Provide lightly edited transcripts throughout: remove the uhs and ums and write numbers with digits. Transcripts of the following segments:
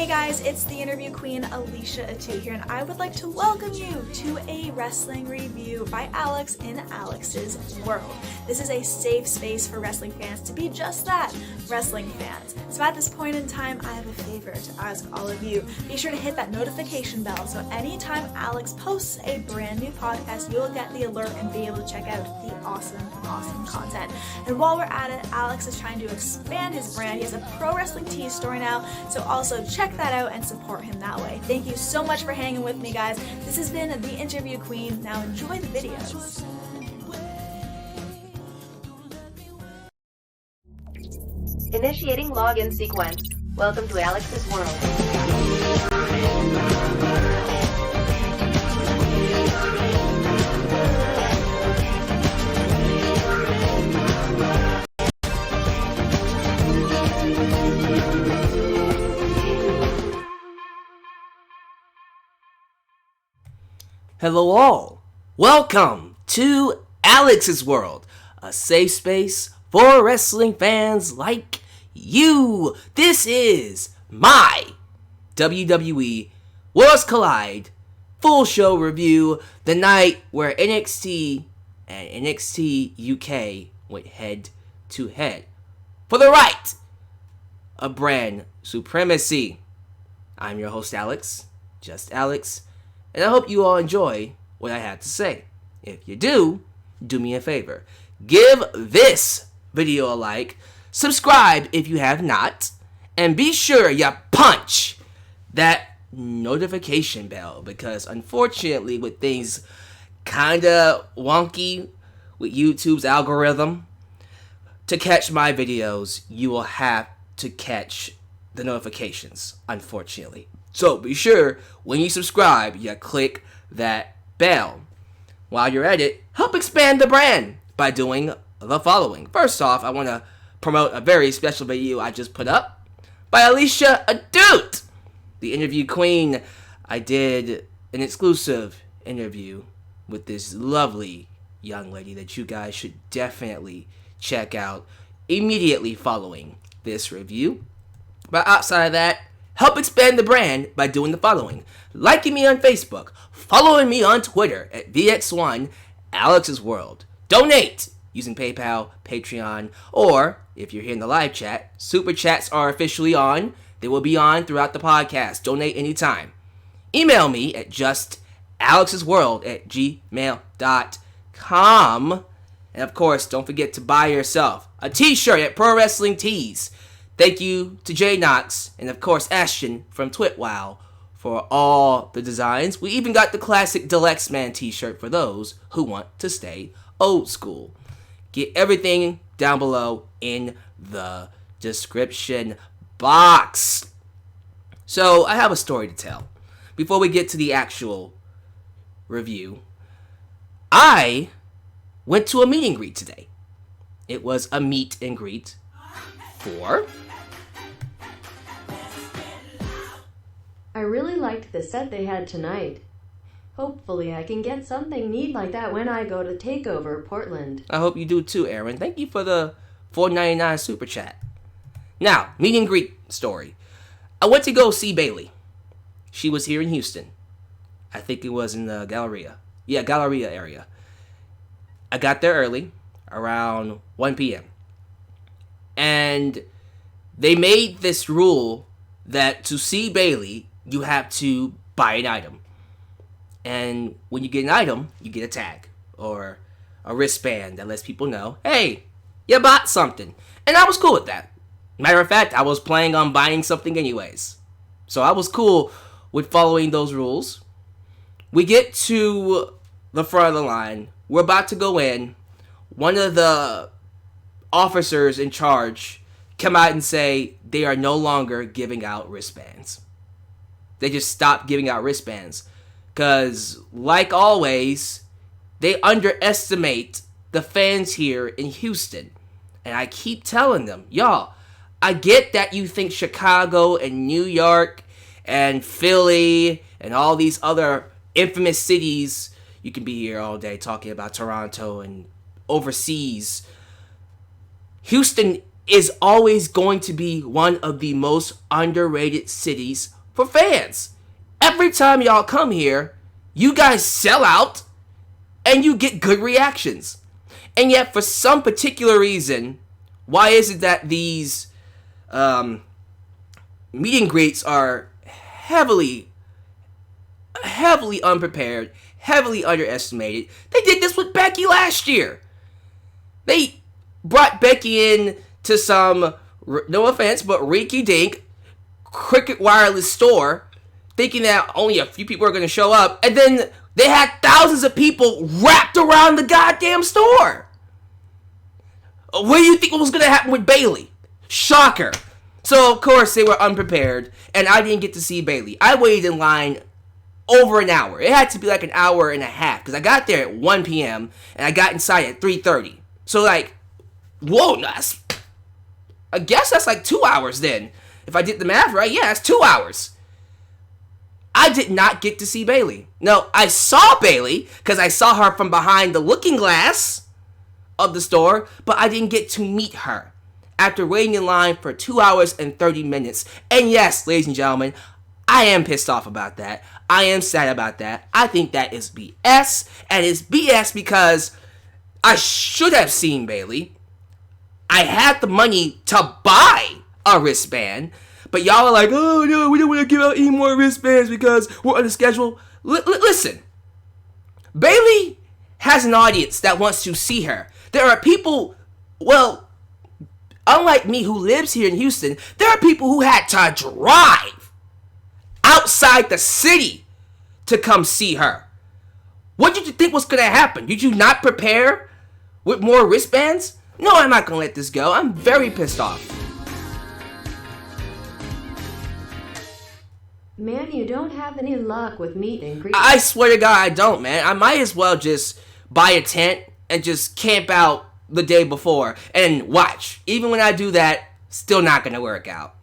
Hey guys, it's the interview queen Alicia Atu here, and I would like to welcome you to a wrestling review by Alyx in Alyx's World. This is a safe space for wrestling fans to be just that, wrestling fans. So at this point in time, I have a favor to ask all of you. Be sure to hit that notification bell so anytime Alyx posts a brand new podcast, you'll get the alert and be able to check out the awesome content. And while we're at it, Alyx is trying to expand his brand. He has a pro wrestling tee store now, so also check that out and support him that way. Thank you so much for hanging with me, guys. This has been the interview queen. Now enjoy the videos. Initiating login sequence. Welcome to Alyx's World. Hello all, welcome to Alyx's World, a safe space for wrestling fans like you. This is my WWE Worlds Collide full show review, the night where NXT and NXT UK went head to head for the right of brand supremacy. I'm your host Alyx, just Alyx. And I hope you all enjoy what I have to say. If you do me a favor. Give this video a like, subscribe if you have not, and be sure you punch that notification bell, because unfortunately with things kinda wonky with YouTube's algorithm, to catch my videos, you will have to catch the notifications, unfortunately. So be sure, when you subscribe, you click that bell. While you're at it, help expand the brand by doing the following. First off, I want to promote a very special video I just put up by Alicia Atu, the interview queen. I did an exclusive interview with this lovely young lady that you guys should definitely check out immediately following this review. But outside of that, help expand the brand by doing the following. Liking me on Facebook, following me on Twitter at VX1 Alyx's World. Donate using PayPal, Patreon, or if you're here in the live chat, Super Chats are officially on. They will be on throughout the podcast. Donate anytime. Email me at justalyxsworld@gmail.com. And of course, don't forget to buy yourself a t-shirt at Pro Wrestling Tees. Thank you to Jay Knox and of course Ashton from Twitwow for all the designs. We even got the classic Deluxe Man t-shirt for those who want to stay old school. Get everything down below in the description box. So I have a story to tell. Before we get to the actual review, I went to a meet and greet today. It was a meet and greet for... I really liked the set they had tonight. Hopefully I can get something neat like that when I go to TakeOver Portland. I hope you do too, Aaron. Thank you for the $4.99 super chat. Now, meet and greet story. I went to go see Bayley. She was here in Houston. I think it was in the Galleria. Yeah, Galleria area. I got there early, around 1 p.m. And they made this rule that to see Bayley, you have to buy an item. And when you get an item, you get a tag or a wristband that lets people know, hey, you bought something. And I was cool with that. Matter of fact, I was planning on buying something anyways. So I was cool with following those rules. We get to the front of the line. We're about to go in. One of the officers in charge come out and say they are no longer giving out wristbands. They just stopped giving out wristbands. Because, like always, they underestimate the fans here in Houston. And I keep telling them, y'all, I get that you think Chicago and New York and Philly and all these other infamous cities, you can be here all day talking about Toronto and overseas. Houston is always going to be one of the most underrated cities for fans. Every time y'all come here, you guys sell out and you get good reactions. And yet, for some particular reason, why is it that these meet and greets are heavily unprepared, heavily underestimated? They did this with Becky last year. They brought Becky in to some, no offense, but rinky-dink Cricket Wireless store, thinking that only a few people are going to show up, and then they had thousands of people wrapped around the goddamn store. What do you think was going to happen with Bayley? Shocker. So, of course, they were unprepared, and I didn't get to see Bayley. I waited in line over an hour. It had to be like an hour and a half, because I got there at 1 p.m., and I got inside at 3:30. So, like, whoa, I guess that's like 2 hours then. If I did the math right, yeah, that's 2 hours. I did not get to see Bayley. No, I saw Bayley because I saw her from behind the looking glass of the store, but I didn't get to meet her after waiting in line for 2 hours and 30 minutes. And yes, ladies and gentlemen, I am pissed off about that. I am sad about that. I think that is BS, and it's BS because I should have seen Bayley. I had the money to buy a wristband, but y'all are like, oh no, we don't want to give out any more wristbands because we're on the schedule. Listen, Bayley has an audience that wants to see her. There are people, well, unlike me who lives here in Houston, there are people who had to drive outside the city to come see her. What did you think was going to happen? Did you not prepare with more wristbands? No, I'm not going to let this go. I'm very pissed off. Man, you don't have any luck with meet and greet. I swear to God, I don't, man. I might as well just buy a tent and just camp out the day before and watch. Even when I do that, still not going to work out.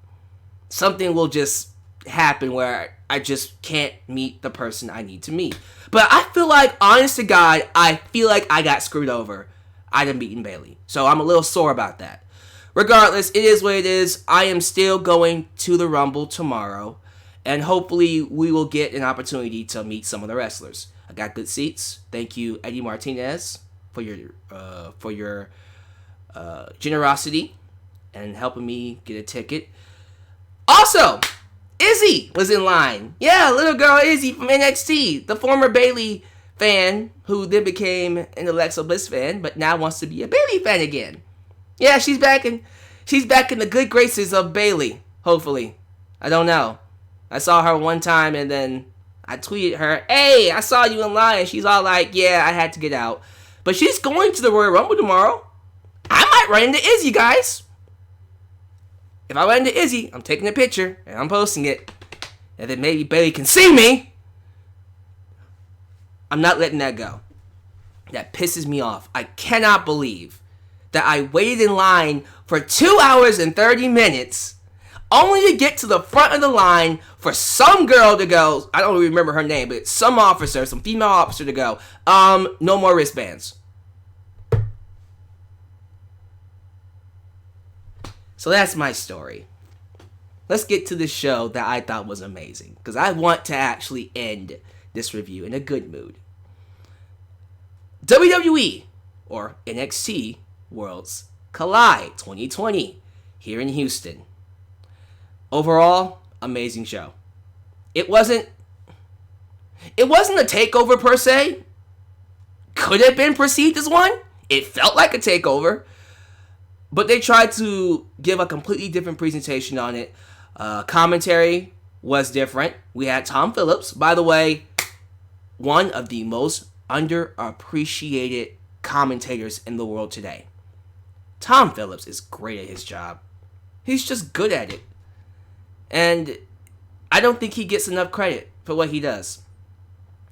Something will just happen where I just can't meet the person I need to meet. But I feel like, honest to God, I feel like I got screwed over out of meeting Bayley. So I'm a little sore about that. Regardless, it is what it is. I am still going to the Rumble tomorrow. And hopefully we will get an opportunity to meet some of the wrestlers. I got good seats. Thank you, Eddie Martinez, for your generosity and helping me get a ticket. Also, Izzy was in line. Yeah, little girl Izzy from NXT, the former Bayley fan who then became an Alexa Bliss fan, but now wants to be a Bayley fan again. Yeah, she's back in the good graces of Bayley. Hopefully, I don't know. I saw her one time and then I tweeted her, hey, I saw you in line. And she's all like, yeah, I had to get out. But she's going to the Royal Rumble tomorrow. I might run into Izzy, guys. If I run into Izzy, I'm taking a picture and I'm posting it. And then maybe Bayley can see me. I'm not letting that go. That pisses me off. I cannot believe that I waited in line for 2 hours and 30 minutes only to get to the front of the line for some girl to go, I don't remember her name, but some female officer to go, no more wristbands. So that's my story. Let's get to the show that I thought was amazing, because I want to actually end this review in a good mood. WWE, or NXT Worlds Collide 2020, here in Houston. Overall, amazing show. It wasn't a takeover per se. Could have been perceived as one. It felt like a takeover. But they tried to give a completely different presentation on it. Commentary was different. We had Tom Phillips, by the way, one of the most underappreciated commentators in the world today. Tom Phillips is great at his job. He's just good at it. And I don't think he gets enough credit for what he does.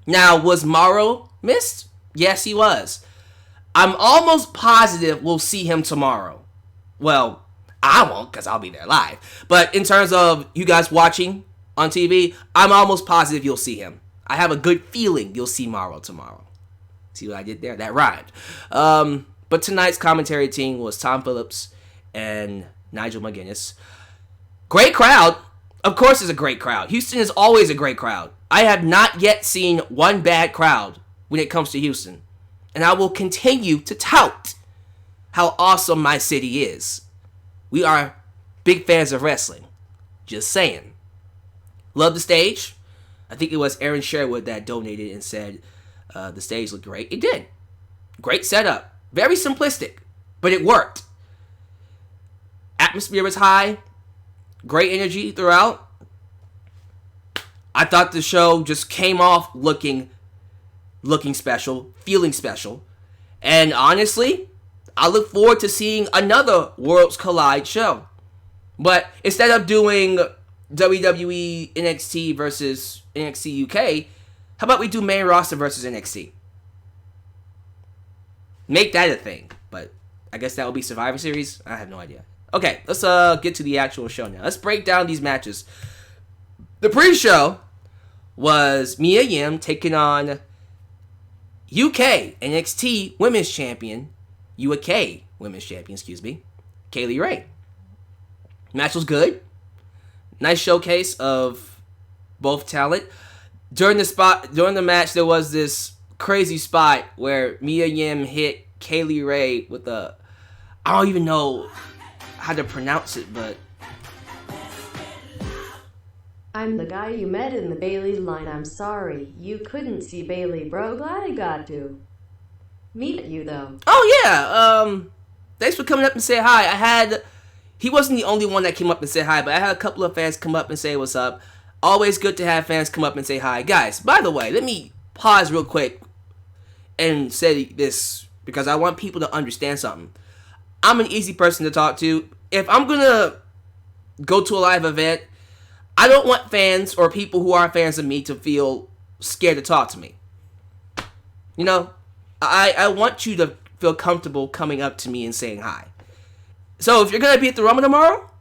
Now, was Morrow missed? Yes, he was. I'm almost positive we'll see him tomorrow. Well, I won't because I'll be there live. But in terms of you guys watching on TV, I'm almost positive you'll see him. I have a good feeling you'll see Morrow tomorrow. See what I did there? That rhymed. But tonight's commentary team was Tom Phillips and Nigel McGuinness. Great crowd. Of course it's a great crowd. Houston is always a great crowd. I have not yet seen one bad crowd when it comes to Houston. And I will continue to tout how awesome my city is. We are big fans of wrestling. Just saying. Love the stage. I think it was Aaron Sherwood that donated and said the stage looked great. It did. Great setup. Very simplistic, but it worked. Atmosphere was high. Great energy throughout. I thought the show just came off looking special, feeling special. And honestly, I look forward to seeing another Worlds Collide show. But instead of doing WWE NXT versus NXT UK, how about we do main roster versus NXT? Make that a thing. But I guess that will be Survivor Series. I have no idea. Okay, let's get to the actual show now. Let's break down these matches. The pre-show was Mia Yim taking on UK NXT Women's Champion, UK Women's Champion, Kaylee Ray. Match was good. Nice showcase of both talent. During the match, there was this crazy spot where Mia Yim hit Kaylee Ray with I don't even know how to pronounce it, but I'm the guy you met in the Bailey line. I'm sorry you couldn't see Bailey, bro. Glad I got to meet you though. Oh yeah, thanks for coming up and say hi. He wasn't the only one that came up and said hi, but I had a couple of fans come up and say what's up. Always good to have fans come up and say hi. Guys, by the way, let me pause real quick and say this because I want people to understand something. I'm an easy person to talk to. If I'm gonna go to a live event, I don't want fans or people who are fans of me to feel scared to talk to me. You know, I want you to feel comfortable coming up to me and saying hi. So if you're going to be at the Rumble tomorrow,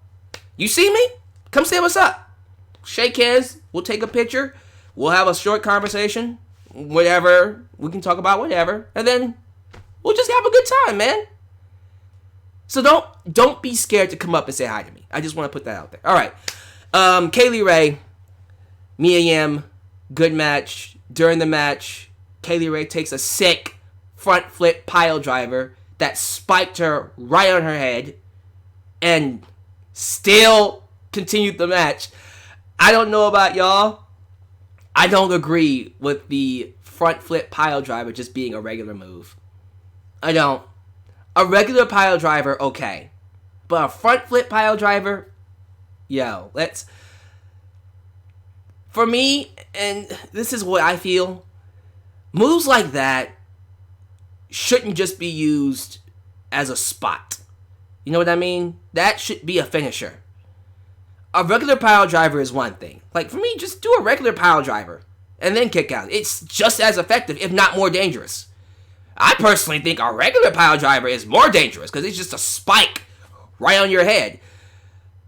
you see me, come say what's up. Shake hands, we'll take a picture, we'll have a short conversation, whatever, we can talk about whatever, and then we'll just have a good time, man. So don't be scared to come up and say hi to me. I just want to put that out there. All right. Kaylee Ray, Mia Yim, good match. During the match, Kaylee Ray takes a sick front flip pile driver that spiked her right on her head and still continued the match. I don't know about y'all. I don't agree with the front flip pile driver just being a regular move. I don't. A regular pile driver, okay. But a front flip pile driver, yo, for me, and this is what I feel, moves like that shouldn't just be used as a spot. You know what I mean? That should be a finisher. A regular pile driver is one thing. Like, for me, just do a regular pile driver and then kick out. It's just as effective, if not more dangerous. I personally think a regular pile driver is more dangerous because it's just a spike right on your head.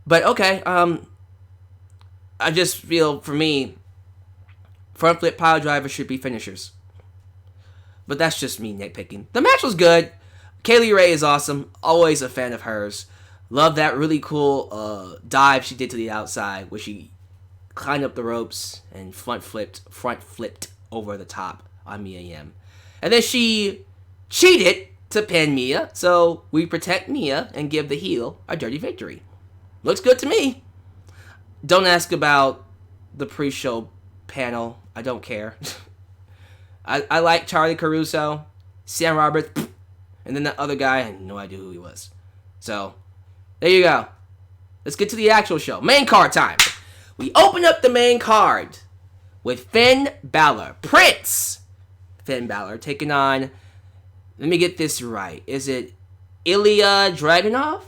But okay, I just feel, for me, front flip pile drivers should be finishers. But that's just me nitpicking. The match was good. Kaylee Ray is awesome. Always a fan of hers. Love that really cool dive she did to the outside where she climbed up the ropes and front flipped over the top on Mia Yim. And then she cheated to pin Mia, so we protect Mia and give the heel a dirty victory. Looks good to me. Don't ask about the pre-show panel. I don't care. I like Charlie Caruso, Sam Roberts, and then that other guy, I had no idea who he was. So, there you go. Let's get to the actual show. Main card time. We open up the main card with Finn Balor. Prince Finn Balor taking on, let me get this right. Is it Ilya Dragunov?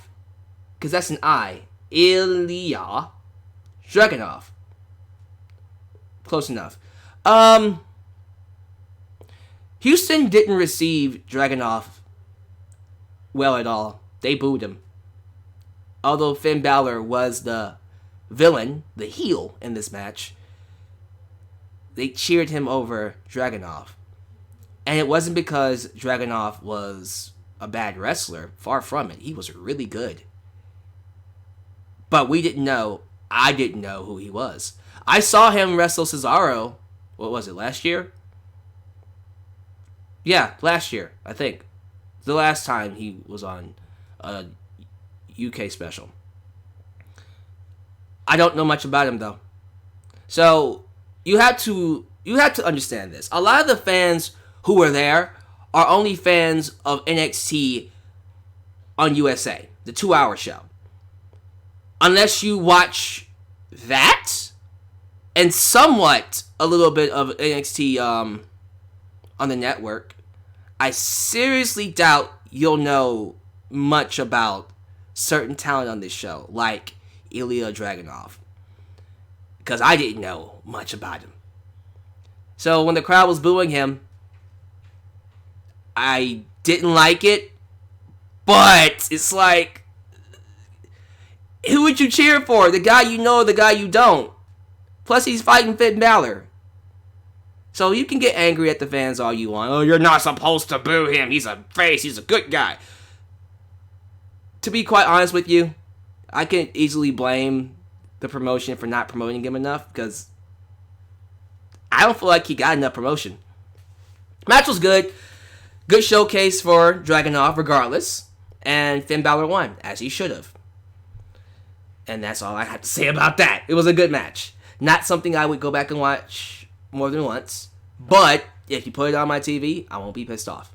Because that's an I. Ilya Dragunov. Close enough. Houston didn't receive Dragunov well at all. They booed him. Although Finn Balor was the villain, the heel in this match, they cheered him over Dragunov. And it wasn't because Dragunov was a bad wrestler. Far from it. He was really good. but we didn't know. I didn't know who he was. I saw him wrestle Cesaro. What was it, last year? Yeah, last year, I think. The last time he was on a UK special. I don't know much about him, though. So, you have to understand this. A lot of the fans who were there are only fans of NXT on USA, the 2-hour show. Unless you watch that and somewhat a little bit of NXT on the network, I seriously doubt you'll know much about certain talent on this show, like Ilya Dragunov, because I didn't know much about him. So when the crowd was booing him, I didn't like it, but it's like, who would you cheer for? The guy you know or the guy you don't? Plus, he's fighting Finn Balor. So you can get angry at the fans all you want. Oh, you're not supposed to boo him. He's a face. He's a good guy. To be quite honest with you, I can easily blame the promotion for not promoting him enough, because I don't feel like he got enough promotion. Match was good. Good showcase for Dragunov regardless. And Finn Balor won, as he should have. And that's all I have to say about that. It was a good match. Not something I would go back and watch more than once. But if you put it on my TV, I won't be pissed off.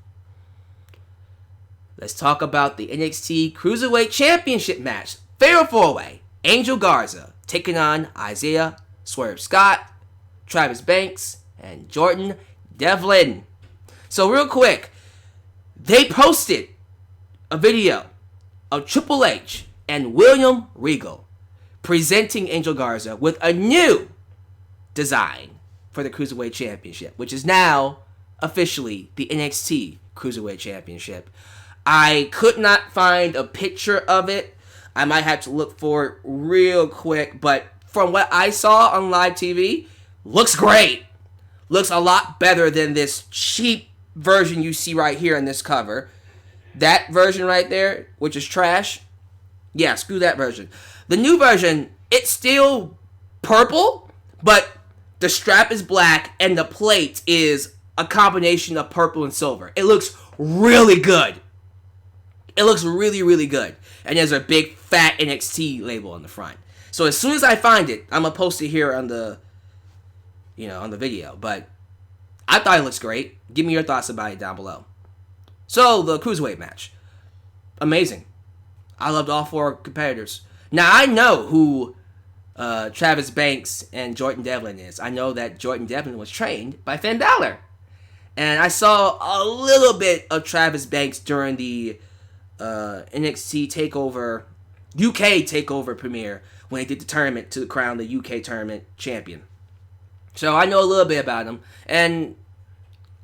Let's talk about the NXT Cruiserweight Championship match. Fatal 4-way. Angel Garza taking on Isaiah Swerve Scott, Travis Banks, and Jordan Devlin. So real quick, they posted a video of Triple H and William Regal presenting Angel Garza with a new design for the Cruiserweight Championship, which is now officially the NXT Cruiserweight Championship. I could not find a picture of it. I might have to look for it real quick, but from what I saw on live TV, looks great. Looks a lot better than this cheap version you see right here in this cover. That version right there, which is trash. Yeah, screw that version. The new version, it's still purple, but the strap is black and the plate is a combination of purple and silver. It looks really good. It looks really, really good. And there's a big fat NXT label on the front. So as soon as I find it, I'm going to post it here on the, on the video. But I thought it looks great. Give me your thoughts about it down below. So, the Cruiserweight match. Amazing. I loved all 4 competitors. Now, I know who Travis Banks and Jordan Devlin is. I know that Jordan Devlin was trained by Finn Balor. And I saw a little bit of Travis Banks during the NXT TakeOver, UK TakeOver premiere, when they did the tournament to crown the UK tournament champion. So I know a little bit about him, and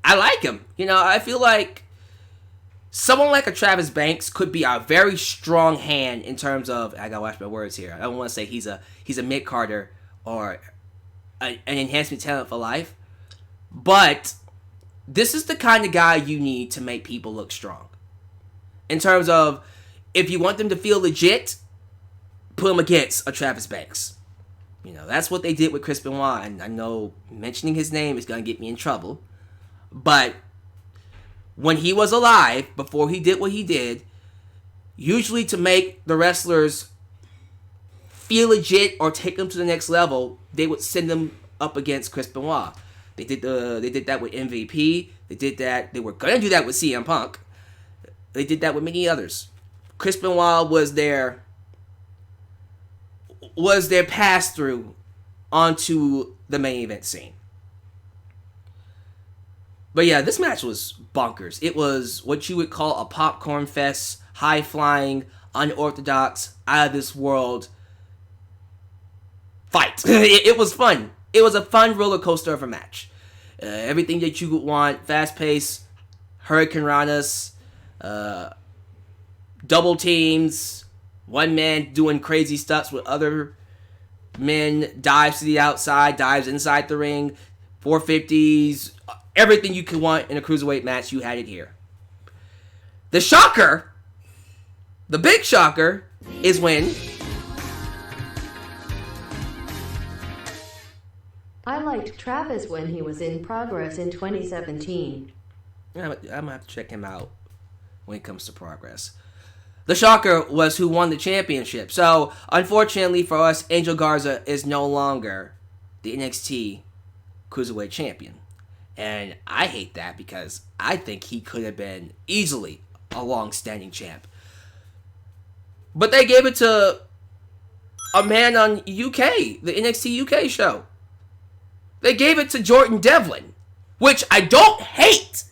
I like him. I feel like someone like a Travis Banks could be a very strong hand in terms of, I gotta watch my words here. I don't want to say he's a mid-carder or an enhancement talent for life, but this is the kind of guy you need to make people look strong. In terms of, if you want them to feel legit, put them against a Travis Banks. That's what they did with Chris Benoit, and I know mentioning his name is going to get me in trouble. But when he was alive, before he did what he did, usually to make the wrestlers feel legit or take them to the next level, they would send them up against Chris Benoit. They did that with MVP. They were going to do that with CM Punk. They did that with many others. Chris Benoit was their pass-through onto the main event scene. But yeah, this match was bonkers. It was what you would call a popcorn fest, high-flying, unorthodox, out-of-this-world fight. It was fun. It was a fun roller coaster of a match. Everything that you would want, fast-paced, Hurricane Ranas, double teams, one man doing crazy stunts with other men, dives to the outside, dives inside the ring, 450s, everything you could want in a cruiserweight match, you had it here. The shocker, the big shocker, is when I liked Travis when he was in Progress in 2017. I'm gonna have to check him out when it comes to Progress. The shocker was who won the championship. So, unfortunately for us, Angel Garza is no longer the NXT Cruiserweight Champion. And I hate that because I think he could have been easily a long-standing champ. But they gave it to a man on UK, the NXT UK show. They gave it to Jordan Devlin, which I don't hate.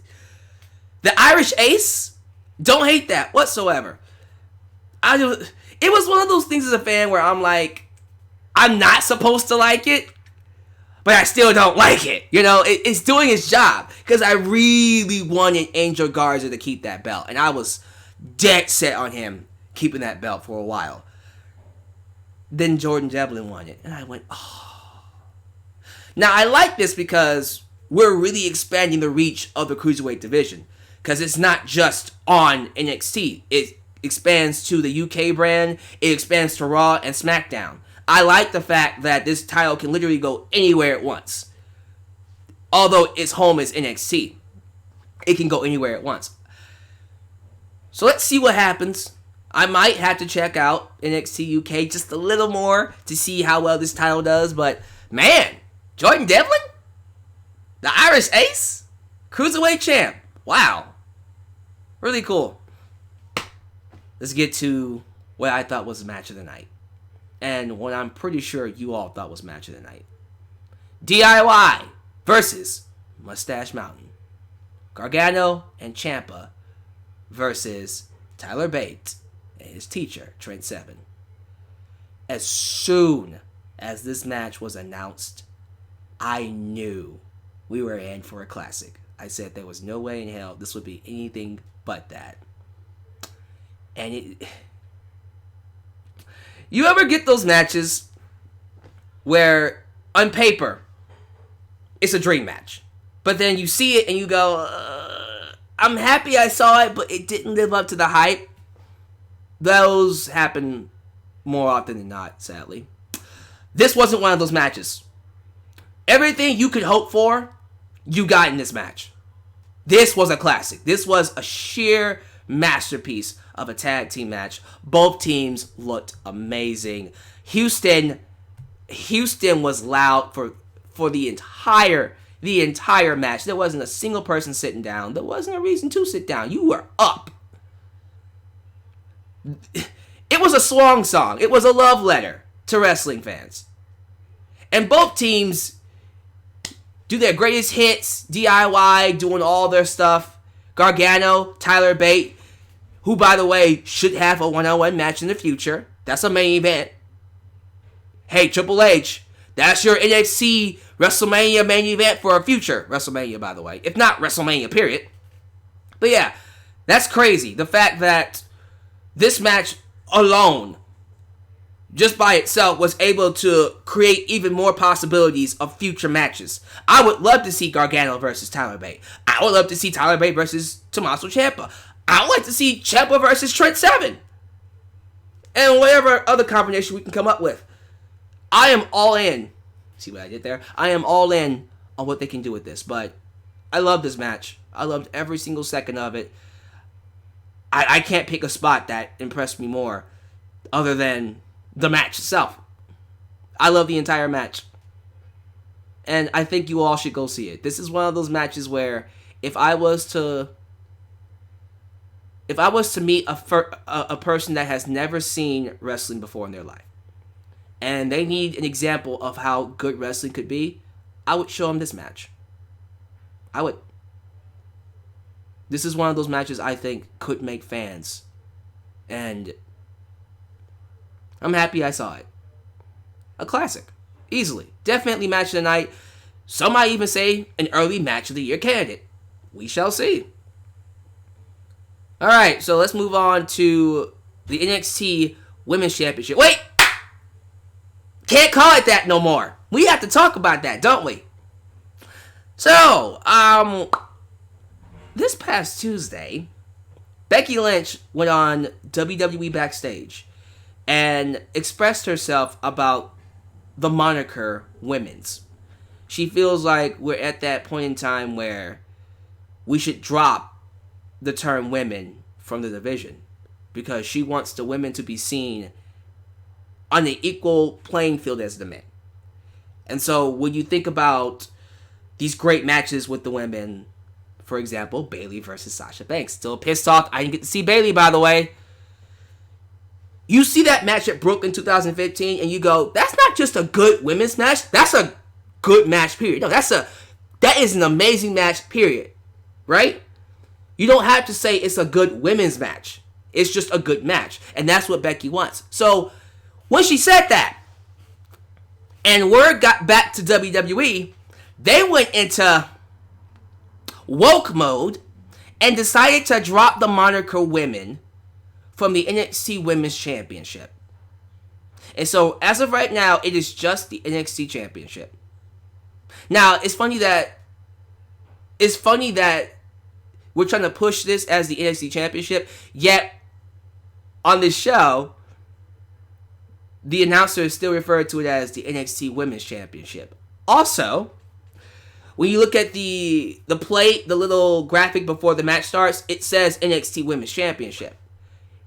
The Irish Ace, don't hate that whatsoever. It was one of those things as a fan where I'm like, I'm not supposed to like it, but I still don't like it. You know, it's doing its job. Because I really wanted Angel Garza to keep that belt. And I was dead set on him keeping that belt for a while. Then Jordan Devlin won it. And I went, oh. Now, I like this because we're really expanding the reach of the Cruiserweight division. Because it's not just on NXT. It expands to the UK brand. It expands to Raw and SmackDown. I like the fact that this title can literally go anywhere at once. Although its home is NXT, it can go anywhere at once. So let's see what happens. I might have to check out NXT UK just a little more to see how well this title does. But man, Jordan Devlin? The Irish Ace? Cruiserweight champ. Wow. Really cool. Let's get to what I thought was the match of the night. And what I'm pretty sure you all thought was match of the night. DIY versus Mustache Mountain. Gargano and Ciampa versus Tyler Bate and his teacher, Trent Seven. As soon as this match was announced, I knew we were in for a classic. I said there was no way in hell this would be anything but that. And you ever get those matches where, on paper, it's a dream match, but then you see it and you go, I'm happy I saw it, but it didn't live up to the hype? Those happen more often than not, sadly. This wasn't one of those matches. Everything you could hope for, you got in this match. This was a classic. This was a sheer masterpiece of a tag team match. Both teams looked amazing. Houston was loud for the entire match. There wasn't a single person sitting down. There wasn't a reason to sit down. You were up. It was a swan song. It was a love letter to wrestling fans. And both teams do their greatest hits, DIY, doing all their stuff. Gargano, Tyler Bate, who, by the way, should have a one-on-one match in the future. That's a main event. Hey, Triple H, that's your NXT WrestleMania main event for a future WrestleMania, by the way. If not WrestleMania, period. But yeah, that's crazy. The fact that this match alone, just by itself, was able to create even more possibilities of future matches. I would love to see Gargano versus Tyler Bate. I would love to see Tyler Bate versus Tommaso Ciampa. I would like to see Ciampa versus Trent Seven. And whatever other combination we can come up with. I am all in. See what I did there? I am all in on what they can do with this. But I love this match. I loved every single second of it. I can't pick a spot that impressed me more other than the match itself. I love the entire match. And I think you all should go see it. This is one of those matches where if I was to meet a person that has never seen wrestling before in their life, and they need an example of how good wrestling could be, I would show them this match. I would. This is one of those matches I think could make fans. And I'm happy I saw it. A classic. Easily. Definitely match of the night. Some might even say an early match of the year candidate. We shall see. Alright, so let's move on to the NXT Women's Championship. Wait! Can't call it that no more. We have to talk about that, don't we? So, this past Tuesday, Becky Lynch went on WWE Backstage and expressed herself about the moniker Women's. she feels like we're at that point in time where we should drop the term women from the division, because she wants the women to be seen on the equal playing field as the men. And so when you think about these great matches with the women, for example, Bayley versus Sasha Banks. Still pissed off I didn't get to see Bayley, by the way. You see that match at Brooklyn 2015 and you go, that's not just a good women's match, that's a good match, period. No, that is an amazing match, period. Right? You don't have to say it's a good women's match. It's just a good match. And that's what Becky wants. So when she said that, and word got back to WWE, they went into woke mode and decided to drop the moniker women from the NXT Women's Championship. And so, as of right now, it is just the NXT Championship. Now, it's funny that we're trying to push this as the NXT Championship, yet on this show, the announcer still referred to it as the NXT Women's Championship. Also, when you look at the plate, the little graphic before the match starts, it says NXT Women's Championship.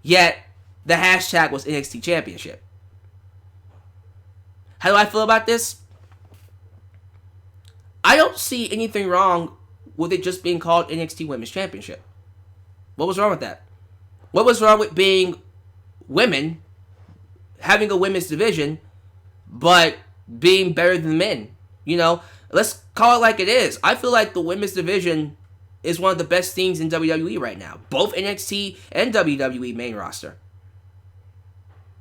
Yet, the hashtag was NXT Championship. How do I feel about this? I don't see anything wrong with it just being called NXT Women's Championship. What was wrong with that? What was wrong with being women, having a women's division, but being better than men? You know, let's call it like it is. I feel like the women's division is one of the best things in WWE right now. Both NXT and WWE main roster.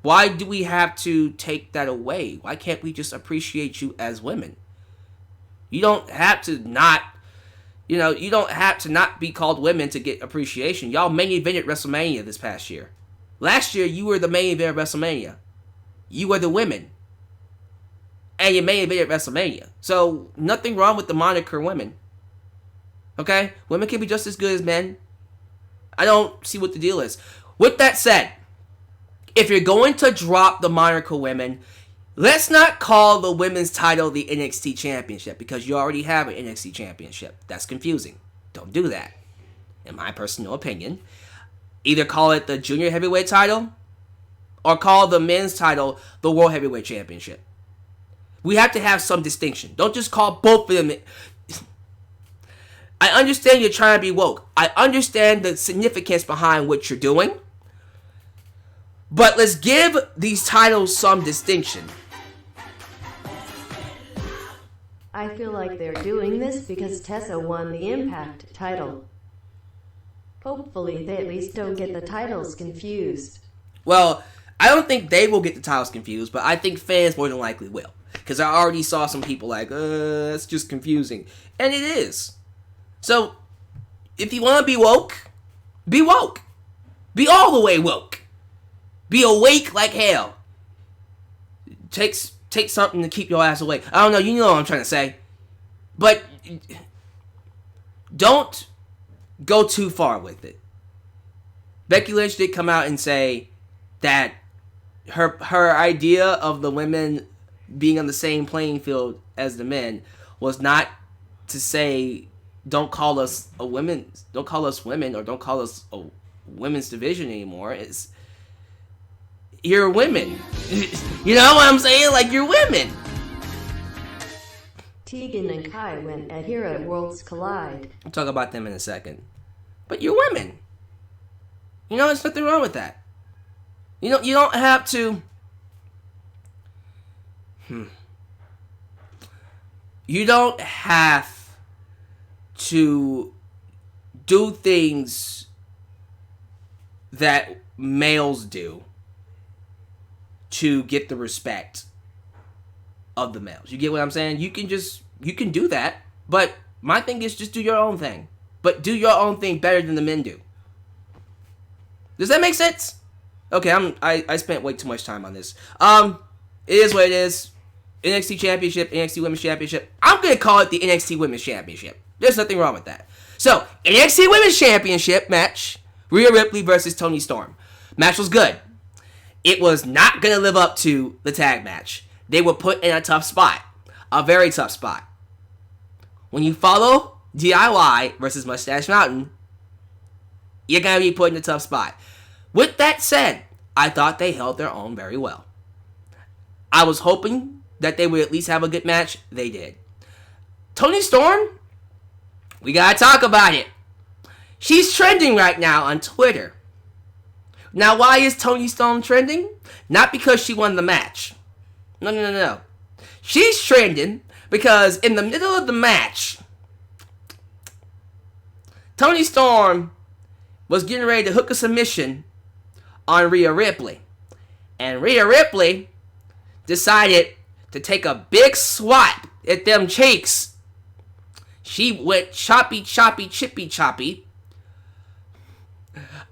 Why do we have to take that away? Why can't we just appreciate you as women? You don't have to not, you don't have to not be called women to get appreciation. Y'all main evented WrestleMania this past year. Last year, you were the main event of WrestleMania. You were the women. And you main evented WrestleMania. So, nothing wrong with the moniker women. Okay? Women can be just as good as men. I don't see what the deal is. With that said, if you're going to drop the moniker women, let's not call the women's title the NXT Championship, because you already have an NXT Championship. That's confusing. Don't do that. In my personal opinion, either call it the Junior Heavyweight title or call the men's title the World Heavyweight Championship. We have to have some distinction. Don't just call both of them. I understand you're trying to be woke. I understand the significance behind what you're doing. But let's give these titles some distinction. I feel like they're doing this because Tessa won the Impact title. Hopefully they at least don't get the titles confused. Well, I don't think they will get the titles confused, but I think fans more than likely will. Because I already saw some people like, that's just confusing. And it is. So, if you want to be woke, be woke. Be all the way woke. Be awake like hell. Take something to keep your ass awake. I don't know, you know what I'm trying to say. But don't go too far with it. Becky Lynch did come out and say that her idea of the women being on the same playing field as the men was not to say don't call us women, or don't call us a women's division anymore. It's you're women. You know what I'm saying? Like, you're women. Tegan and Kai went at here at Worlds Collide. We'll talk about them in a second. But you're women. You know, there's nothing wrong with that. You don't have to... You don't have to do things that males do to get the respect of the males. You get what I'm saying? You can do that, but my thing is just do your own thing. But do your own thing better than the men do. Does that make sense? Okay, I spent way too much time on this. It is what it is. NXT Championship, NXT Women's Championship. I'm going to call it the NXT Women's Championship. There's nothing wrong with that. So, NXT Women's Championship match, Rhea Ripley versus Toni Storm. Match was good. It was not going to live up to the tag match. They were put in a tough spot. A very tough spot. when you follow DIY versus Mustache Mountain, you're going to be put in a tough spot. With that said, I thought they held their own very well. I was hoping that they would at least have a good match. They did. Toni Storm, we got to talk about it. She's trending right now on Twitter. Now, why is Toni Storm trending? Not because she won the match. No. She's trending because in the middle of the match, Toni Storm was getting ready to hook a submission on Rhea Ripley. And Rhea Ripley decided to take a big swat at them cheeks. She went choppy, chippy, choppy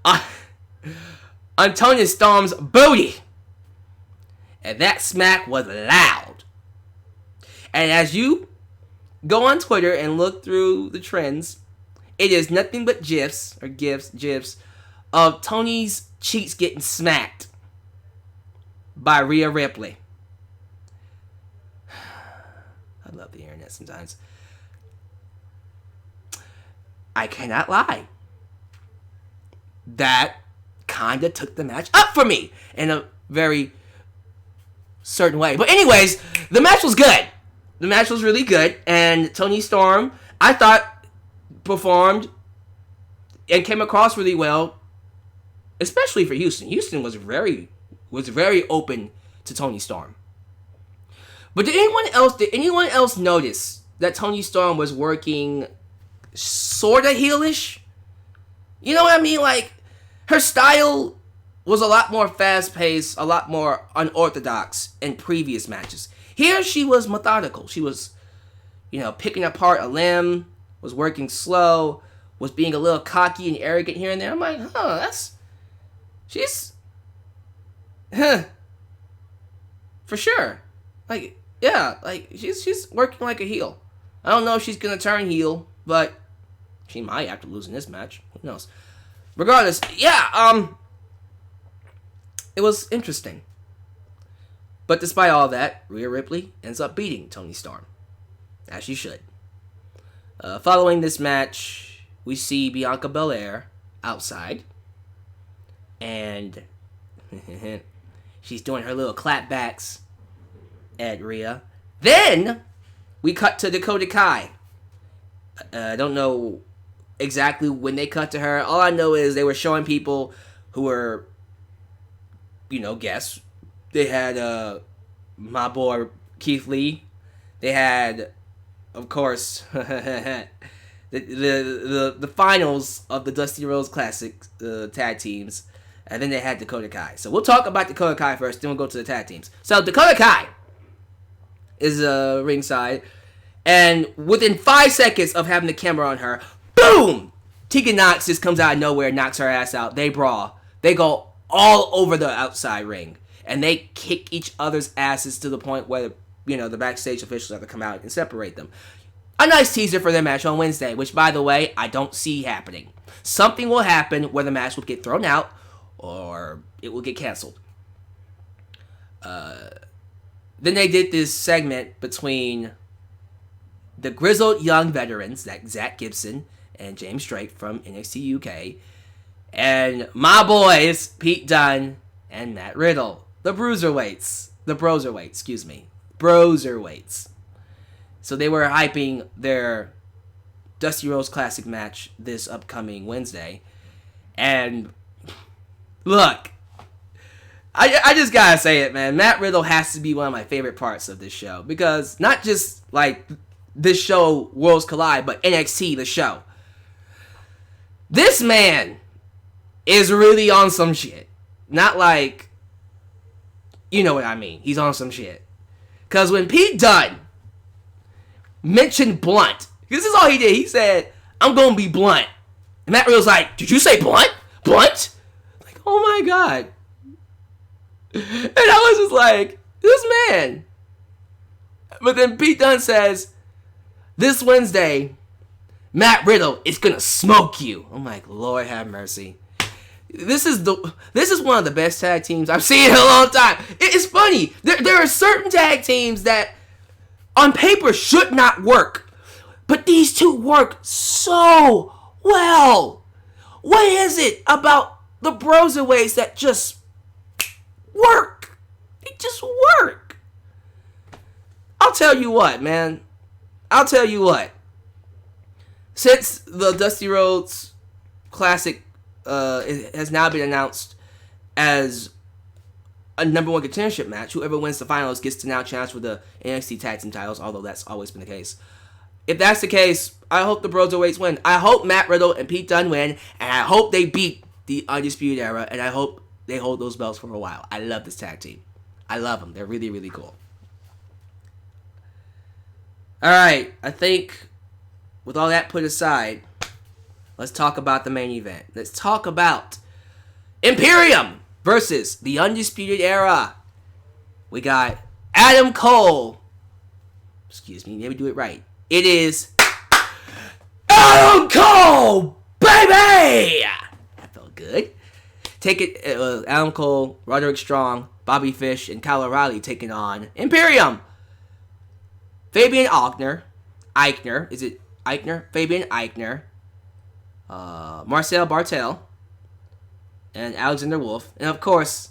on Toni Storm's booty. And that smack was loud. And as you go on Twitter and look through the trends, it is nothing but gifs of Toni's cheeks getting smacked by Rhea Ripley. I love the internet sometimes. I cannot lie. That kind of took the match up for me in a very certain way. But anyways, the match was good. The match was really good. And Toni Storm, I thought, performed and came across really well, especially for Houston. Houston was very open to Toni Storm. But did anyone else notice that Toni Storm was working sorta heelish? You know what I mean? Like, her style was a lot more fast-paced, a lot more unorthodox in previous matches. Here she was methodical. She was, picking apart a limb, was working slow, was being a little cocky and arrogant here and there. I'm like, she's for sure. Like, yeah, like she's working like a heel. I don't know if she's gonna turn heel, but she might after losing this match. Who knows? Regardless, yeah, it was interesting. But despite all that, Rhea Ripley ends up beating Toni Storm, as she should. Following this match, we see Bianca Belair outside, and she's doing her little clapbacks at Rhea. Then we cut to Dakota Kai. I don't know exactly when they cut to her. All I know is they were showing people who were, guests. They had my boy Keith Lee. They had, of course, the finals of the Dusty Rhodes Classic tag teams. And then they had Dakota Kai. So we'll talk about Dakota Kai first, then we'll go to the tag teams. So Dakota Kai is ringside. And within 5 seconds of having the camera on her, boom! Tegan Nox just comes out of nowhere, knocks her ass out. They brawl. They go all over the outside ring. And they kick each other's asses to the point where, the backstage officials have to come out and separate them. A nice teaser for their match on Wednesday, which, by the way, I don't see happening. Something will happen where the match will get thrown out or it will get canceled. Then they did this segment between the grizzled young veterans, like Zach Gibson and James Drake from NXT UK, and my boys, Pete Dunne and Matt Riddle, the Broserweights. So they were hyping their Dusty Rhodes Classic match this upcoming Wednesday. And look, I just gotta say it, man. Matt Riddle has to be one of my favorite parts of this show. Because not just like this show, Worlds Collide, but NXT, the show. This man is really on some shit. Not like, you know what I mean. He's on some shit. Because when Pete Dunne mentioned blunt, this is all he did. He said, I'm going to be blunt. And Matt Riddle's like, did you say blunt? Blunt? Like, oh my God. And I was just like, this man. But then Pete Dunne says, this Wednesday, Matt Riddle is going to smoke you. I'm like, Lord have mercy. This is one of the best tag teams I've seen in a long time. It's funny. There are certain tag teams that on paper should not work. But these two work so well. What is it about the Broserweights that just work? They just work. I'll tell you what, man. I'll tell you what. Since the Dusty Rhodes Classic it has now been announced as a number one contendership match, whoever wins the finals gets to now challenge for the NXT Tag Team titles, although that's always been the case. If that's the case, I hope the Broserweights win. I hope Matt Riddle and Pete Dunne win, and I hope they beat the Undisputed Era, and I hope they hold those belts for a while. I love this tag team. I love them. They're really, really cool. Alright, I think with all that put aside, let's talk about the main event. Let's talk about Imperium versus the Undisputed Era. We got Adam Cole. Excuse me, let me do it right. It is Adam Cole, baby! That felt good. Take it, Adam Cole, Roderick Strong, Bobby Fish, and Kyle O'Reilly taking on Imperium. Fabian Eichner. Is it Eichner? Fabian Eichner. Marcel Bartel. And Alexander Wolf. And of course,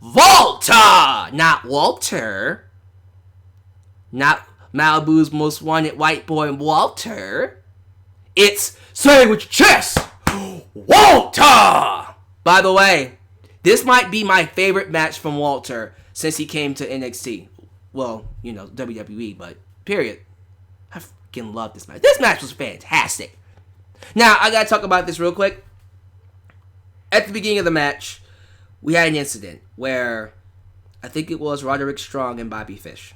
Volta! Not Walter. Not Malibu's most wanted white boy, Walter. It's Say It With Your Chest, Walter! By the way, this might be my favorite match from Walter since he came to NXT. Well, you know, WWE, but period. I freaking love this match. This match was fantastic. Now, I gotta talk about this real quick. At the beginning of the match, we had an incident where I think it was Roderick Strong and Bobby Fish.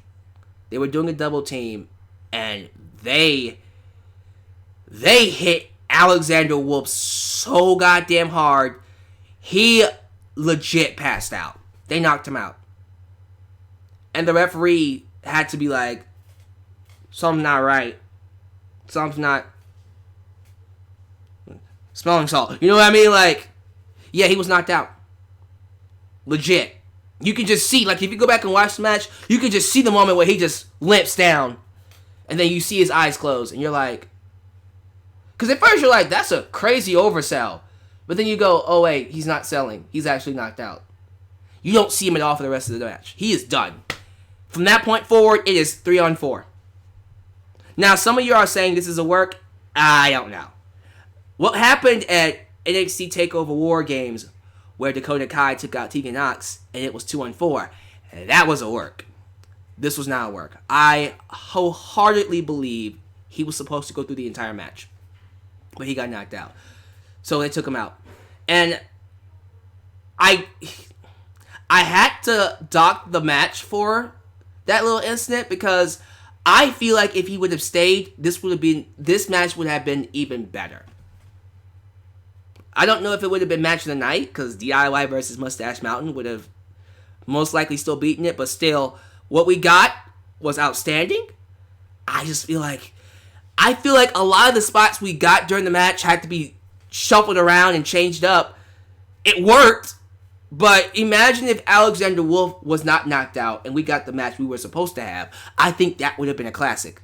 They were doing a double team, and they hit Alexander Wolf so goddamn hard, he legit passed out. They knocked him out. And the referee had to be like, something's not right. Something's not smelling salt. You know what I mean? Like, yeah, he was knocked out. Legit. You can just see, like, if you go back and watch the match, you can just see the moment where he just limps down. And then you see his eyes close. And you're like, because at first you're like, that's a crazy oversell. But then you go, oh wait, he's not selling. He's actually knocked out. You don't see him at all for the rest of the match. He is done. From that point forward, it is 3-on-4. Now, some of you are saying this is a work. I don't know. What happened at NXT TakeOver War Games, where Dakota Kai took out Tegan Nox, and it was 2-on-4, that was a work. This was not a work. I wholeheartedly believe he was supposed to go through the entire match, but he got knocked out. So they took him out. And I had to dock the match for that little incident because I feel like if he would have stayed, this match would have been even better. I don't know if it would have been match of the night because DIY versus Mustache Mountain would have most likely still beaten it, but still, what we got was outstanding. I feel like a lot of the spots we got during the match had to be shuffled around and changed up. It worked, but imagine if Alexander Wolf was not knocked out and we got the match we were supposed to have. I think that would have been a classic.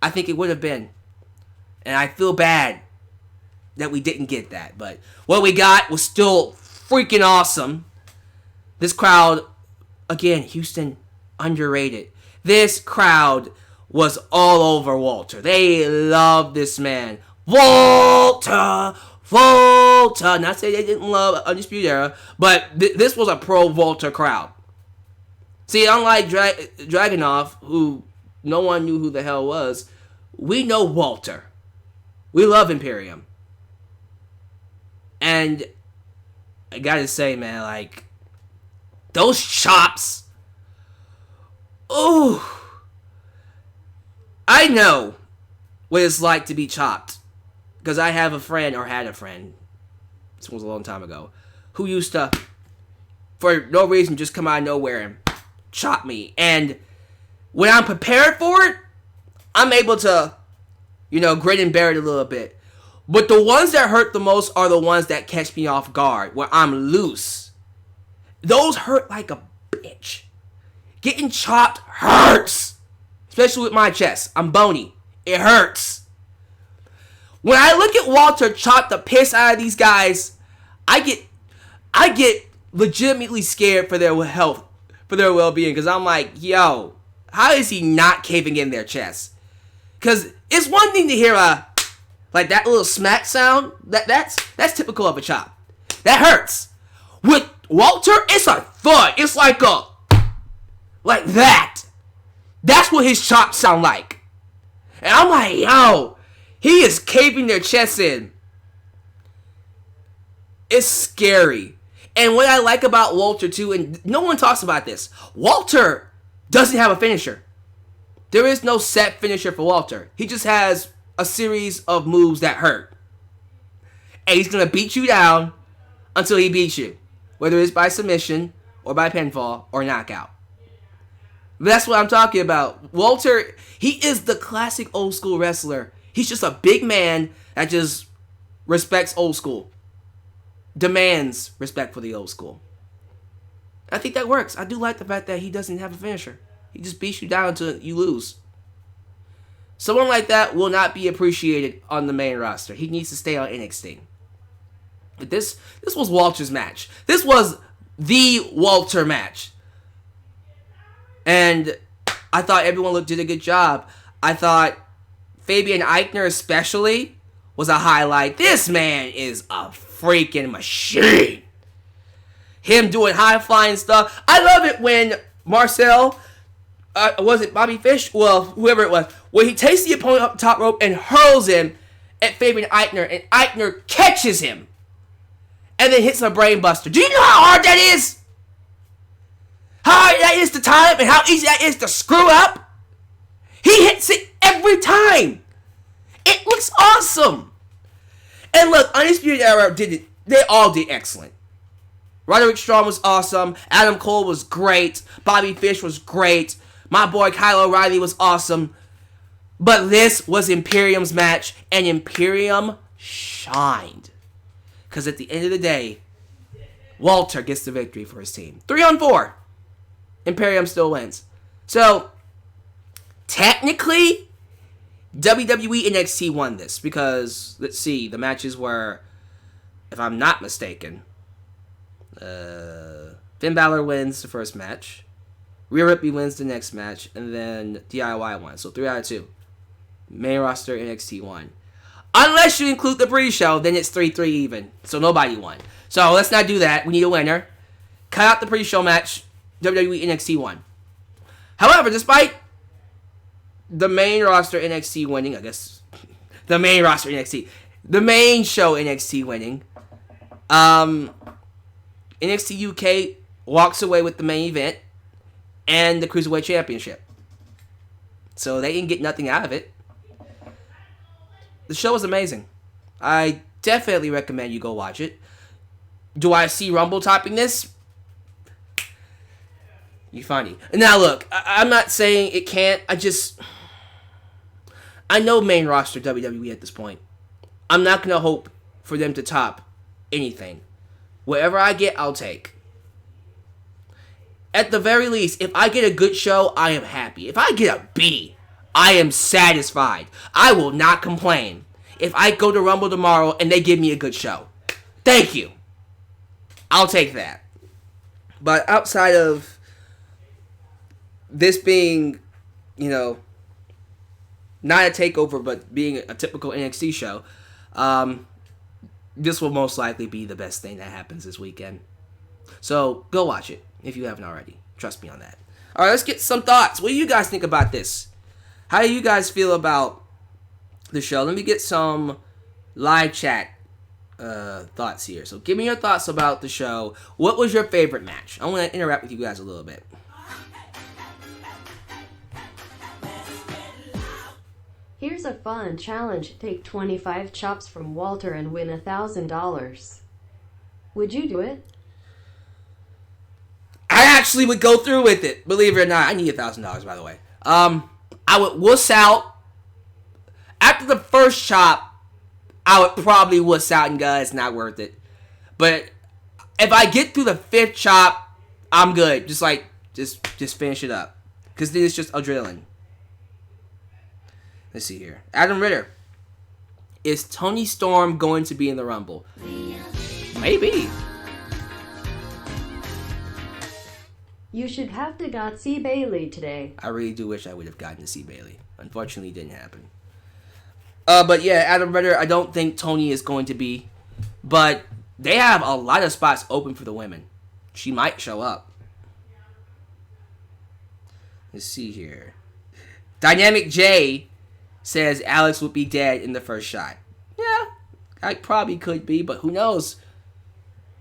I think it would have been. And I feel bad that we didn't get that, but what we got was still freaking awesome. This crowd, again, Houston, underrated. This crowd was all over Walter. They love this man. Volta! Not saying they didn't love Undisputed Era, but this was a pro Walter crowd. See, unlike Dragunov, who no one knew who the hell was, we know Walter. We love Imperium. And I gotta say, man, like, those chops. Ooh. I know what it's like to be chopped. Because I have a friend, or had a friend, this was a long time ago, who used to, for no reason, just come out of nowhere and chop me. And when I'm prepared for it, I'm able to, grin and bear it a little bit. But the ones that hurt the most are the ones that catch me off guard, where I'm loose. Those hurt like a bitch. Getting chopped hurts. Especially with my chest. I'm bony. It hurts. When I look at Walter chop the piss out of these guys, I get legitimately scared for their health, for their well-being, because I'm like, yo, how is he not caving in their chest? Because it's one thing to hear like that little smack sound. That's typical of a chop. That hurts. With Walter, it's a thud. It's like that. That's what his chops sound like. And I'm like, yo, he is caving their chest in. It's scary. And what I like about Walter too, and no one talks about this, Walter doesn't have a finisher. There is no set finisher for Walter. He just has a series of moves that hurt. And he's going to beat you down until he beats you. Whether it's by submission, or by pinfall, or knockout. But that's what I'm talking about. Walter, he is the classic old school wrestler. He's just a big man that just respects old school. Demands respect for the old school. I think that works. I do like the fact that he doesn't have a finisher. He just beats you down until you lose. Someone like that will not be appreciated on the main roster. He needs to stay on NXT. But this was Walter's match. This was the Walter match. And I thought everyone did a good job. I thought Fabian Eichner especially was a highlight. This man is a freaking machine. Him doing high-flying stuff. I love it when Marcel, was it Bobby Fish? Well, whoever it was. When he takes the opponent up the top rope and hurls him at Fabian Eichner. And Eichner catches him. And then hits a brain buster. Do you know how hard that is? How hard that is to time and how easy that is to screw up? He hits it every time. It looks awesome. And look, Undisputed Era did it. They all did excellent. Roderick Strong was awesome. Adam Cole was great. Bobby Fish was great. My boy Kyle O'Reilly was awesome. But this was Imperium's match, and Imperium shined. Because at the end of the day, Walter gets the victory for his team. 3-on-4. Imperium still wins. So, technically, WWE NXT won this. Because, let's see, the matches were, if I'm not mistaken, Finn Balor wins the first match. Rhea Ripley wins the next match. And then DIY won. So 3 out of 2. Main roster NXT won. Unless you include the pre-show, then it's 3-3 even. So nobody won. So let's not do that. We need a winner. Cut out the pre-show match. WWE NXT won. However, despite the main roster NXT winning, I guess the main roster NXT, the main show NXT winning, NXT UK walks away with the main event and the Cruiserweight Championship. So they didn't get nothing out of it. The show was amazing. I definitely recommend you go watch it. Do I see Rumble topping this? You funny. Now look, I'm not saying it can't. I know main roster WWE at this point. I'm not going to hope for them to top anything. Whatever I get, I'll take. At the very least, if I get a good show, I am happy. If I get a B, I am satisfied. I will not complain if I go to Rumble tomorrow and they give me a good show. Thank you. I'll take that. But outside of this being, not a takeover, but being a typical NXT show, this will most likely be the best thing that happens this weekend. So go watch it if you haven't already. Trust me on that. All right, let's get some thoughts. What do you guys think about this? How do you guys feel about the show? Let me get some live chat thoughts here. So give me your thoughts about the show. What was your favorite match? I want to interact with you guys a little bit. Here's a fun challenge. Take 25 chops from Walter and win $1,000. Would you do it? I actually would go through with it. Believe it or not. I need $1,000, by the way. I would wuss out. After the first chop, I would probably wuss out and go, it's not worth it. But if I get through the 5th chop, I'm good. Just finish it up. Because then it's just adrenaline. Let's see here. Adam Ritter. Is Toni Storm going to be in the Rumble? Maybe. You should have to got see Bailey today. I really do wish I would have gotten to see Bailey. Unfortunately, it didn't happen. But yeah, Adam Ritter, I don't think Toni is going to be. But they have a lot of spots open for the women. She might show up. Let's see here. Dynamic J says Alyx would be dead in the first shot. Yeah, I probably could be, but who knows?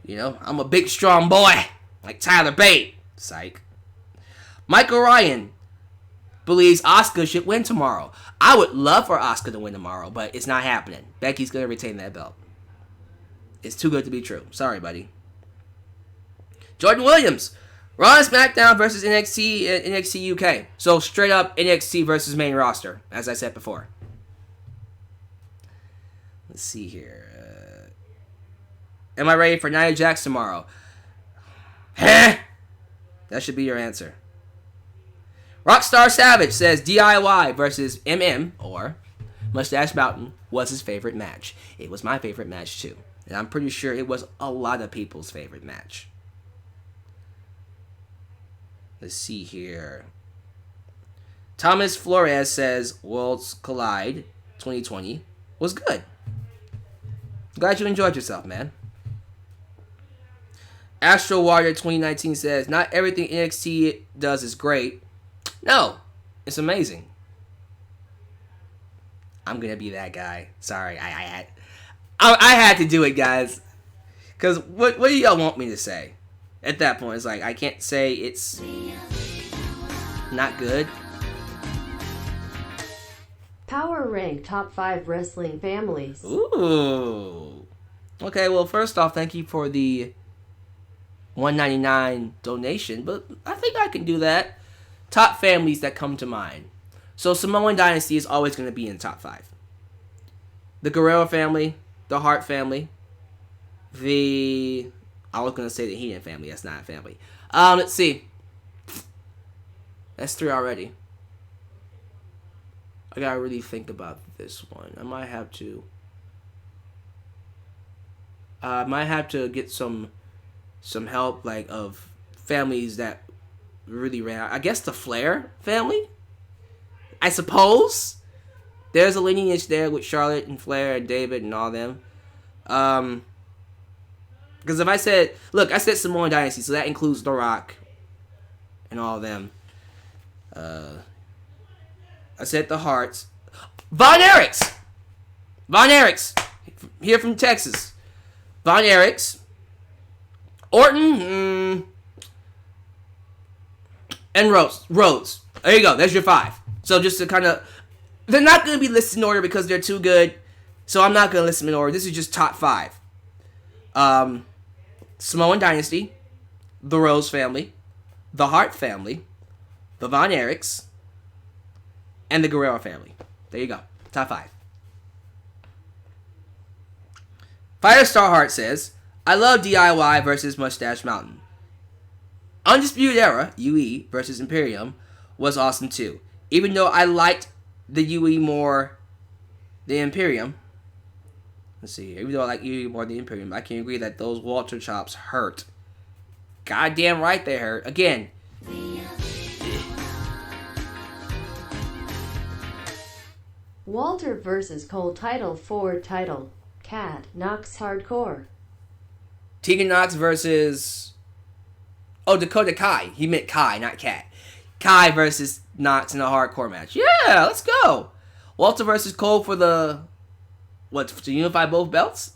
You know, I'm a big, strong boy, like Tyler Bate. Psych. Michael Ryan believes Asuka should win tomorrow. I would love for Asuka to win tomorrow, but it's not happening. Becky's going to retain that belt. It's too good to be true. Sorry, buddy. Jordan Williams. Raw and SmackDown versus NXT and NXT UK. So straight up NXT versus main roster, as I said before. Let's see here. Am I ready for Nia Jax tomorrow? Huh? That should be your answer. Rockstar Savage says DIY versus MM, or Mustache Mountain, was his favorite match. It was my favorite match too. And I'm pretty sure it was a lot of people's favorite match. Let's see here. Thomas Flores says Worlds Collide 2020 was good. Glad you enjoyed yourself, man. Astro Warrior 2019 says, not everything NXT does is great. No, it's amazing. I'm going to be that guy. Sorry, I had to do it, guys. Because what do y'all want me to say? At that point, it's like, I can't say it's not good. Power rank top 5 wrestling families. Ooh. Okay, well, first off, thank you for the $1.99 donation, but I think I can do that. Top families that come to mind. So Samoan Dynasty is always going to be in the top 5. The Guerrero family, the Hart family, I was going to say the Heenan family. That's not a family. Let's see. That's 3 already. I got to really think about this one. I might have to get some help, like, of families that really ran out. I guess the Flair family, I suppose. There's a lineage there with Charlotte and Flair and David and all them. Because if I said Samoan Dynasty, so that includes The Rock and all them. I said the Hearts. Von Erichs, here from Texas. Von Erichs, Orton, and Rhodes. There you go. There's your 5. So just to kind of, they're not going to be listed in order because they're too good. So I'm not going to list them in order. This is just top 5. Samoan Dynasty, the Rose family, the Hart family, the Von Erichs, and the Guerrero family. There you go. Top 5. Firestar Heart says, I love DIY versus Mustache Mountain. Undisputed Era, UE versus Imperium, was awesome too. Even though I liked the UE more than Imperium. Let's see. Even though I like UE more than Imperium, I can agree that those Walter chops hurt. Goddamn right they hurt. Again. Walter versus Cole title for title. Cat Knox hardcore. Tegan Knox versus... Oh, Dakota Kai. He meant Kai, not Cat. Kai versus Knox in a hardcore match. Yeah, let's go. Walter versus Cole for the... What, to unify both belts?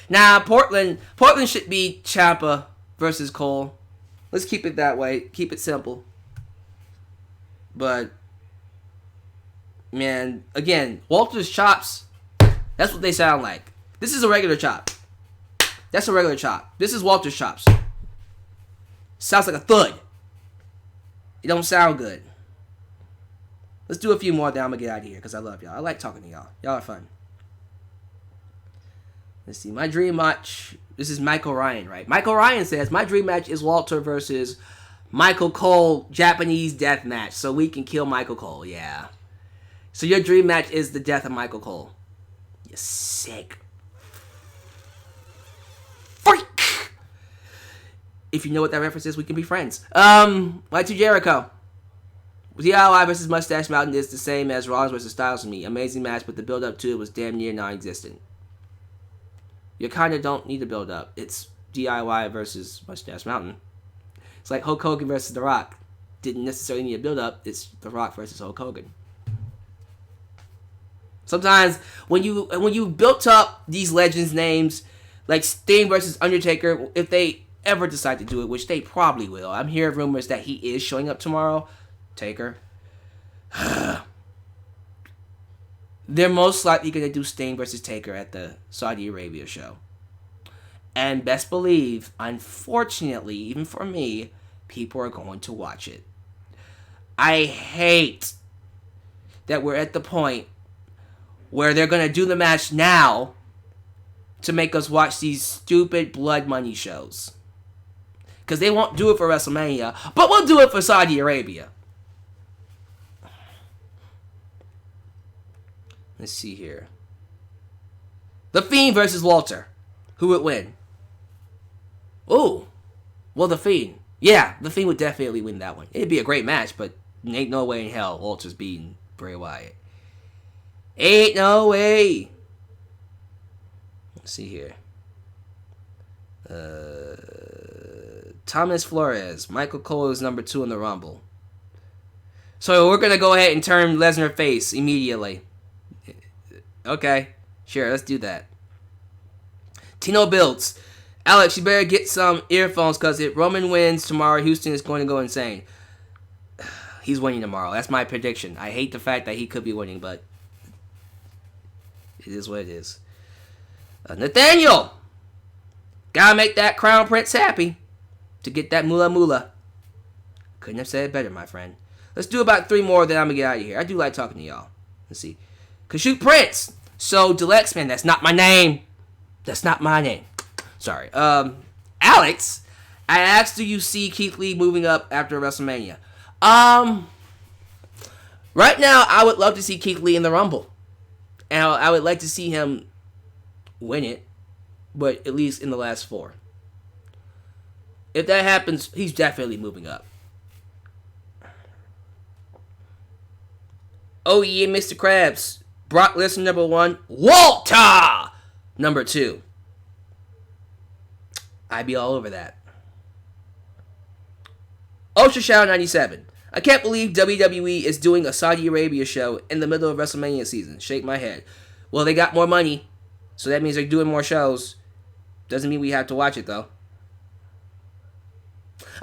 Nah, Portland should be Ciampa versus Cole. Let's keep it that way. Keep it simple. But... Man, again, Walter's chops, that's what they sound like. This is a regular chop. That's a regular chop. This is Walter's chops. Sounds like a thud. It don't sound good. Let's do a few more, then I'm going to get out of here because I love y'all. I like talking to y'all. Y'all are fun. Let's see. My dream match. This is Michael Ryan, right? Michael Ryan says, my dream match is Walter versus Michael Cole Japanese death match so we can kill Michael Cole. Yeah. So your dream match is the death of Michael Cole. You sick freak. If you know what that reference is, we can be friends. Y2 Jericho. DIY versus Mustache Mountain is the same as Rollins versus Styles to me. Amazing match, but the build-up to it was damn near non-existent. You kind of don't need to build up. It's DIY versus Mustache Mountain. It's like Hulk Hogan versus The Rock. Didn't necessarily need a build-up. It's The Rock versus Hulk Hogan. Sometimes when you built up these legends' names, like Sting versus Undertaker, if they ever decide to do it, which they probably will. I'm hearing rumors that he is showing up tomorrow. Taker. They're most likely going to do Sting versus Taker at the Saudi Arabia show. And best believe, unfortunately, even for me, people are going to watch it. I hate that we're at the point where they're going to do the match now to make us watch these stupid blood money shows. Because they won't do it for WrestleMania, but we'll do it for Saudi Arabia. Let's see here. The Fiend versus Walter. Who would win? Ooh. Well, The Fiend. Yeah, The Fiend would definitely win that one. It'd be a great match, but ain't no way in hell Walter's beating Bray Wyatt. Ain't no way. Let's see here. Thomas Flores. Michael Cole is number 2 in the Rumble. So we're going to go ahead and turn Lesnar face immediately. Okay, sure, let's do that. Tino builds. Alyx, you better get some earphones because if Roman wins tomorrow, Houston is going to go insane. He's winning tomorrow. That's my prediction. I hate the fact that he could be winning, but it is what it is. Nathaniel! Gotta make that Crown Prince happy to get that moolah moolah. Couldn't have said it better, my friend. Let's do about 3 more, then I'm gonna get out of here. I do like talking to y'all. Let's see. Kashoot Prince. So, Deluxe, man, that's not my name. That's not my name. Sorry. Alyx, I asked, do you see Keith Lee moving up after WrestleMania? Right now, I would love to see Keith Lee in the Rumble. And I would like to see him win it, but at least in the last 4. If that happens, he's definitely moving up. Oh yeah, Mr. Krabs. Brock Lesnar number 1. Walter number 2. I'd be all over that. Ultra Shadow 97. I can't believe WWE is doing a Saudi Arabia show in the middle of WrestleMania season. Shake my head. Well, they got more money, so that means they're doing more shows. Doesn't mean we have to watch it, though.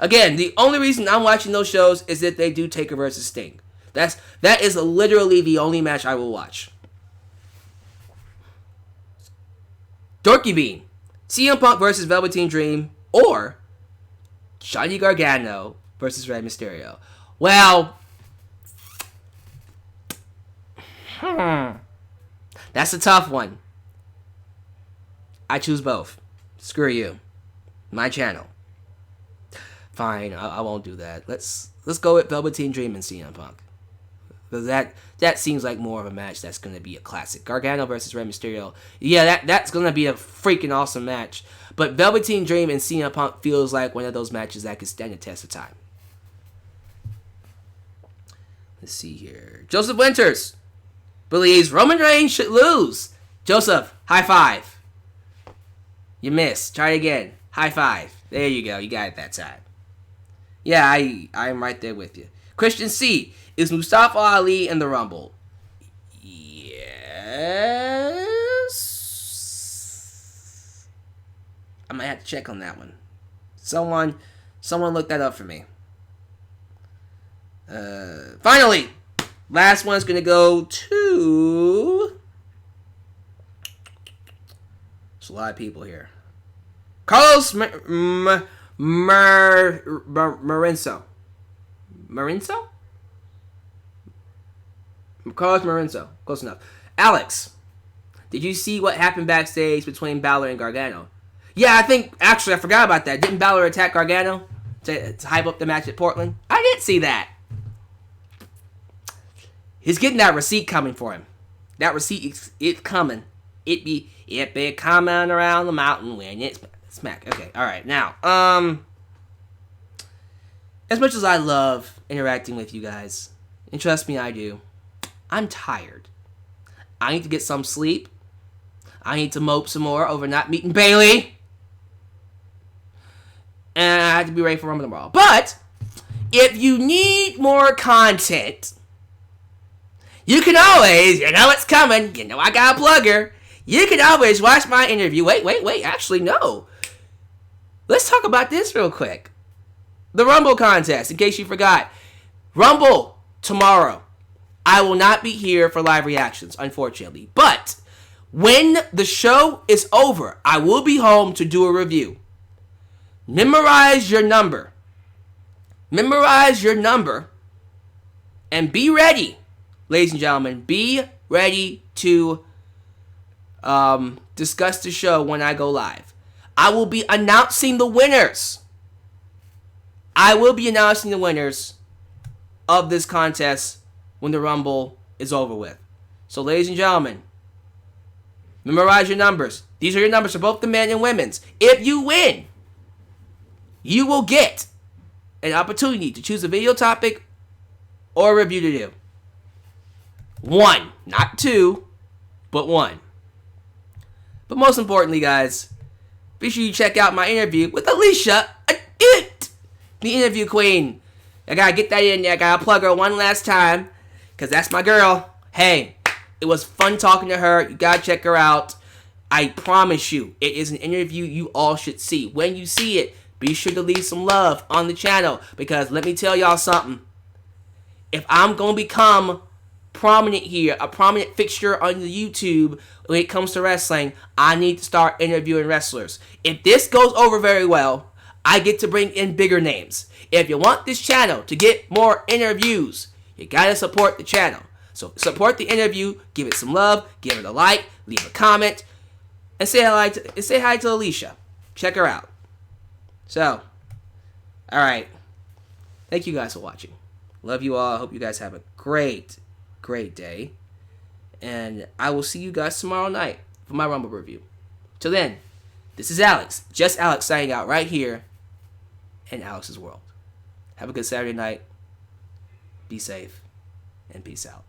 Again, the only reason I'm watching those shows is if they do Taker versus Sting. That is literally the only match I will watch. Dorky Bean. CM Punk versus Velveteen Dream or Johnny Gargano versus Rey Mysterio. Well, that's a tough one. I choose both. Screw you. My channel. Fine, I won't do that. Let's go with Velveteen Dream and CM Punk. Because that seems like more of a match that's going to be a classic. Gargano versus Rey Mysterio. Yeah, that's going to be a freaking awesome match. But Velveteen Dream and CM Punk feels like one of those matches that could stand the test of time. Let's see here. Joseph Winters believes Roman Reigns should lose. Joseph, high five. You missed. Try it again. High five. There you go. You got it that time. Yeah, I'm right there with you. Christian C. Is Mustafa Ali in the Rumble? Yes. I might have to check on that one. Someone look that up for me. Finally, last one's gonna go to. There's a lot of people here. Carlos Marinso. Marinso? Carlos Marinso. Close enough. Alyx, did you see what happened backstage between Balor and Gargano? Yeah, I forgot about that. Didn't Balor attack Gargano to hype up the match at Portland? I did see that. he's getting that receipt coming for him. That receipt, it's coming. It be coming around the mountain when it's smack. Okay, all right. Now, as much as I love interacting with you guys, and trust me, I do, I'm tired. I need to get some sleep. I need to mope some more over not meeting Bailey. And I have to be ready for Rumble tomorrow. But if you need more content, you can always, you know it's coming, you know I got a plugger. You can always watch my interview. Wait, actually no. Let's talk about this real quick. The Rumble contest, in case you forgot. Rumble tomorrow. I will not be here for live reactions, unfortunately. But when the show is over, I will be home to do a review. Memorize your number. Memorize your number. And be ready, ladies and gentlemen. Be ready to discuss the show when I go live. I will be announcing the winners. I will be announcing the winners of this contest when the Rumble is over with. So, ladies and gentlemen, memorize your numbers. These are your numbers for both the men and women's. If you win, you will get an opportunity to choose a video topic or a review to do. 1, not 2, but 1. But most importantly, guys, be sure you check out my interview with Alicia, the interview queen. I gotta get that in there. I gotta plug her one last time, because that's my girl. Hey, it was fun talking to her. You gotta check her out. I promise you, it is an interview you all should see. When you see it, be sure to leave some love on the channel, because let me tell y'all something. If I'm gonna become prominent here, a prominent fixture on the YouTube when it comes to wrestling, I need to start interviewing wrestlers. If this goes over very well, I get to bring in bigger names. If you want this channel to get more interviews, you gotta support the channel. So support the interview, give it some love, give it a like, leave a comment, and say hi to Alicia. Check her out. So, alright. Thank you guys for watching. Love you all. I hope you guys have a great day. And I will see you guys tomorrow night for my Rumble review. Till then, this is Alyx. Just Alyx signing out right here in Alyx's World. Have a good Saturday night. Be safe. And peace out.